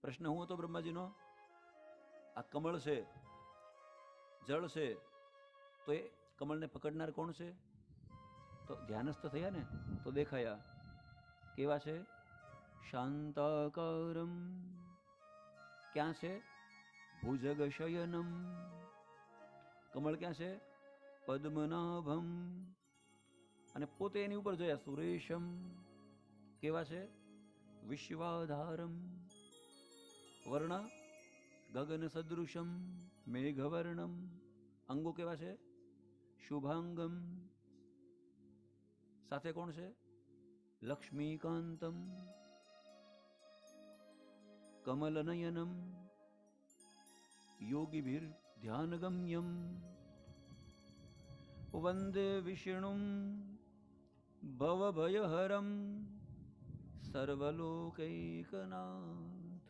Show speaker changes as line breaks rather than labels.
પ્રશ્ન હું હતો બ્રહ્માજીનો, આ કમળ છે, જળ છે, તો એ કમળને પકડનાર કોણ છે? તો ધ્યાનસ્થ થયા ને તો દેખાયા. કેવા છે? શાંતાકારમ. ક્યાં છે? ભુજગ શયનમ. કમળ ક્યાં છે? પદ્મનાભમ. અને પોતે એની ઉપર જોયા સુરેશમ. કેવા છે? વિશ્વાધારમ. વર્ણ ગગન સદૃશમ મેઘવર્ણમ. અંગો કેવા છે? શુભાંગમ. સાથે કોણ છે? લક્ષ્મીકાંતમ કમલનયનમ યોગીભીર ધ્યાનગમ્યમ વંદે વિષ્ણુમ ભવભયહરમ સર્વલોકૈકનાથમ.